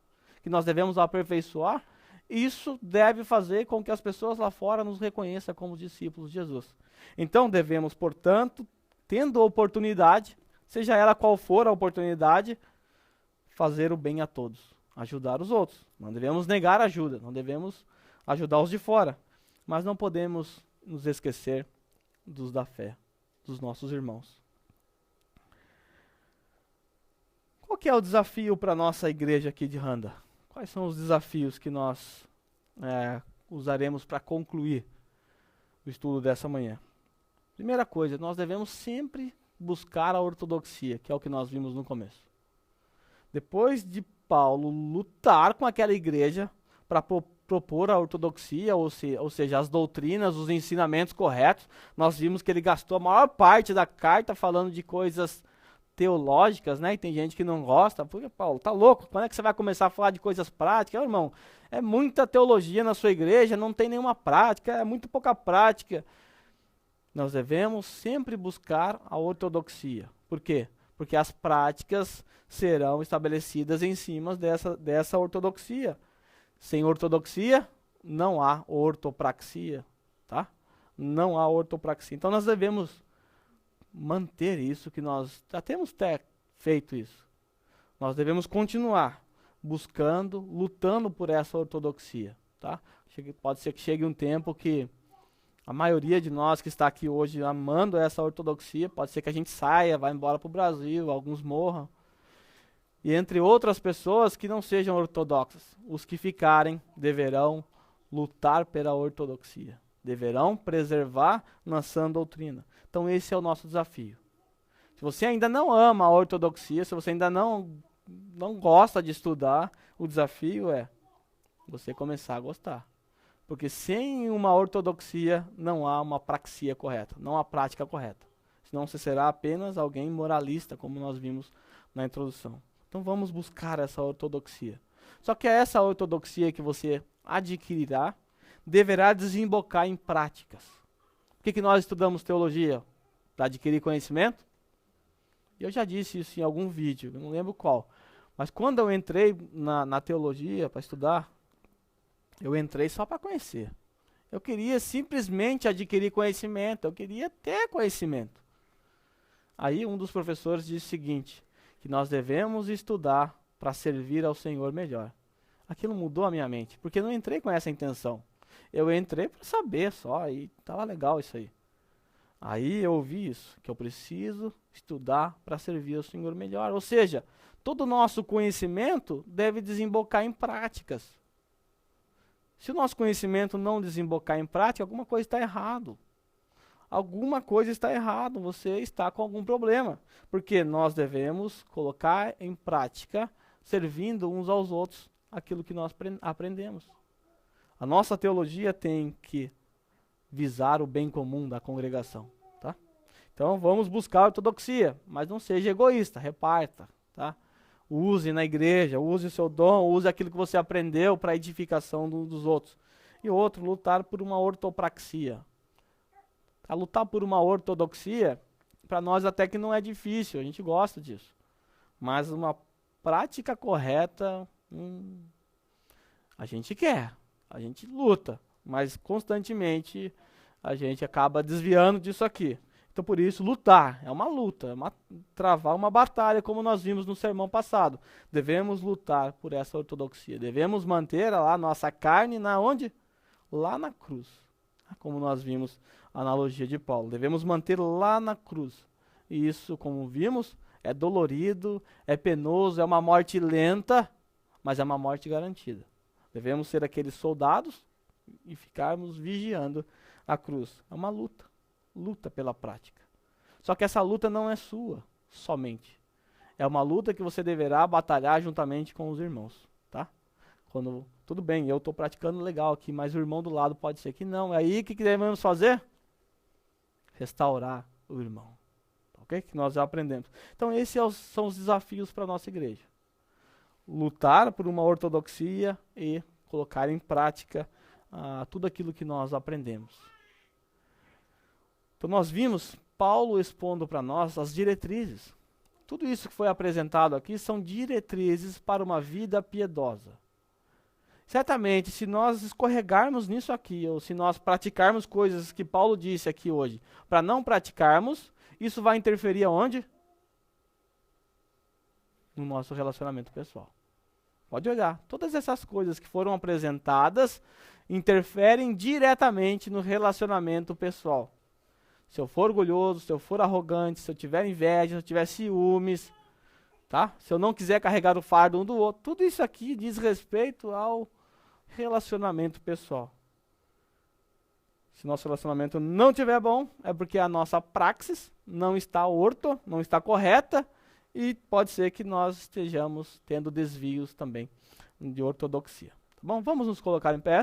que nós devemos aperfeiçoar, isso deve fazer com que as pessoas lá fora nos reconheçam como discípulos de Jesus. Então devemos, portanto, tendo a oportunidade, seja ela qual for a oportunidade, fazer o bem a todos, ajudar os outros. Não devemos negar ajuda, não devemos ajudar os de fora, mas não podemos nos esquecer dos da fé, dos nossos irmãos. Qual que é o desafio para a nossa igreja aqui de Randa? Quais são os desafios que nós usaremos para concluir o estudo dessa manhã? Primeira coisa, nós devemos sempre buscar a ortodoxia, que é o que nós vimos no começo. Depois de Paulo lutar com aquela igreja para propor a ortodoxia, ou seja, as doutrinas, os ensinamentos corretos, nós vimos que ele gastou a maior parte da carta falando de coisas teológicas, né? E tem gente que não gosta. Porque, Paulo, tá louco? Quando é que você vai começar a falar de coisas práticas? Irmão, é muita teologia na sua igreja, não tem nenhuma prática, é muito pouca prática. Nós devemos sempre buscar a ortodoxia. Por quê? porque as práticas serão estabelecidas em cima dessa ortodoxia. Sem ortodoxia, não há ortopraxia, tá? Não há ortopraxia. Então nós devemos manter isso que nós já temos feito isso. Nós devemos continuar buscando, lutando por essa ortodoxia, tá? Pode ser que chegue um tempo que a maioria de nós que está aqui hoje amando essa ortodoxia, pode ser que a gente saia, vá embora para o Brasil, alguns morram. E entre outras pessoas que não sejam ortodoxas, os que ficarem deverão lutar pela ortodoxia, deverão preservar na sã doutrina. Então esse é o nosso desafio. Se você ainda não ama a ortodoxia, se você ainda não gosta de estudar, o desafio é você começar a gostar. Porque sem uma ortodoxia não há uma praxia correta, não há prática correta. Senão você será apenas alguém moralista, como nós vimos na introdução. Então vamos buscar essa ortodoxia. Só que essa ortodoxia que você adquirirá deverá desembocar em práticas. Por que nós estudamos teologia? Para adquirir conhecimento? Eu já disse isso em algum vídeo, eu não lembro qual. Mas quando eu entrei na teologia para estudar, eu entrei só para conhecer. Eu queria simplesmente adquirir conhecimento, eu queria ter conhecimento. Aí um dos professores disse o seguinte, que nós devemos estudar para servir ao Senhor melhor. Aquilo mudou a minha mente, porque eu não entrei com essa intenção. Eu entrei para saber só, e estava legal isso aí. Aí eu ouvi isso, que eu preciso estudar para servir ao Senhor melhor. Ou seja, todo o nosso conhecimento deve desembocar em práticas. Se o nosso conhecimento não desembocar em prática, alguma coisa está errado. Alguma coisa está errado, você está com algum problema. Porque nós devemos colocar em prática, servindo uns aos outros, aquilo que nós aprendemos. A nossa teologia tem que visar o bem comum da congregação, tá? Então vamos buscar a ortodoxia, mas não seja egoísta, reparta, tá? Use na igreja, use o seu dom, use aquilo que você aprendeu para a edificação dos outros. E outro, lutar por uma ortopraxia. A lutar por uma ortodoxia, para nós até que não é difícil, a gente gosta disso. Mas uma prática correta, a gente quer, a gente luta, mas constantemente a gente acaba desviando disso aqui. Então, por isso, lutar é uma luta, travar uma batalha, como nós vimos no sermão passado. Devemos lutar por essa ortodoxia. Devemos manter lá nossa carne onde? Lá na cruz. Como nós vimos a analogia de Paulo. Devemos manter lá na cruz. E isso, como vimos, é dolorido, é penoso, é uma morte lenta, mas é uma morte garantida. Devemos ser aqueles soldados e ficarmos vigiando a cruz. É uma luta. Luta pela prática. Só que essa luta não é sua, somente. É uma luta que você deverá batalhar juntamente com os irmãos, tá? Tudo bem, eu estou praticando legal aqui, mas o irmão do lado pode ser que não. Aí o que devemos fazer? Restaurar o irmão. Ok? Que nós já aprendemos. Então esses são os desafios para a nossa igreja. Lutar por uma ortodoxia e colocar em prática tudo aquilo que nós aprendemos. Então nós vimos Paulo expondo para nós as diretrizes. Tudo isso que foi apresentado aqui são diretrizes para uma vida piedosa. Certamente, se nós escorregarmos nisso aqui, ou se nós praticarmos coisas que Paulo disse aqui hoje, para não praticarmos, isso vai interferir aonde? No nosso relacionamento pessoal. Pode olhar, todas essas coisas que foram apresentadas interferem diretamente no relacionamento pessoal. Se eu for orgulhoso, se eu for arrogante, se eu tiver inveja, se eu tiver ciúmes, tá? Se eu não quiser carregar o fardo um do outro, tudo isso aqui diz respeito ao relacionamento pessoal. Se nosso relacionamento não estiver bom, é porque a nossa praxis não está não está correta, e pode ser que nós estejamos tendo desvios também de ortodoxia. Tá bom? Vamos nos colocar em pé.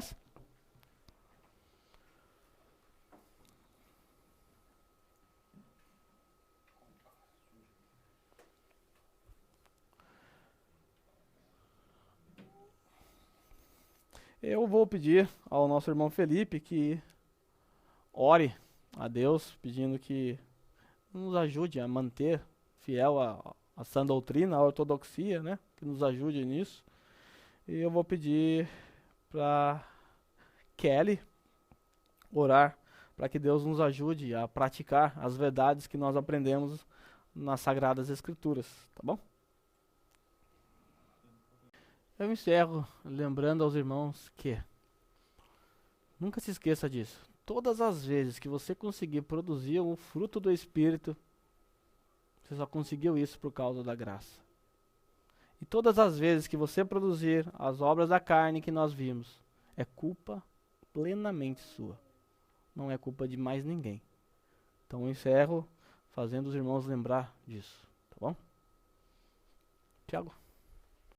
Eu vou pedir ao nosso irmão Felipe que ore a Deus, pedindo que nos ajude a manter fiel à sã doutrina, à ortodoxia, né? Que nos ajude nisso. E eu vou pedir para Kelly orar para que Deus nos ajude a praticar as verdades que nós aprendemos nas Sagradas Escrituras, tá bom? Eu encerro lembrando aos irmãos que nunca se esqueça disso. Todas as vezes que você conseguir produzir o fruto do Espírito, você só conseguiu isso por causa da graça. E todas as vezes que você produzir as obras da carne que nós vimos, é culpa plenamente sua. Não é culpa de mais ninguém. Então eu encerro fazendo os irmãos lembrar disso, tá bom? Tiago?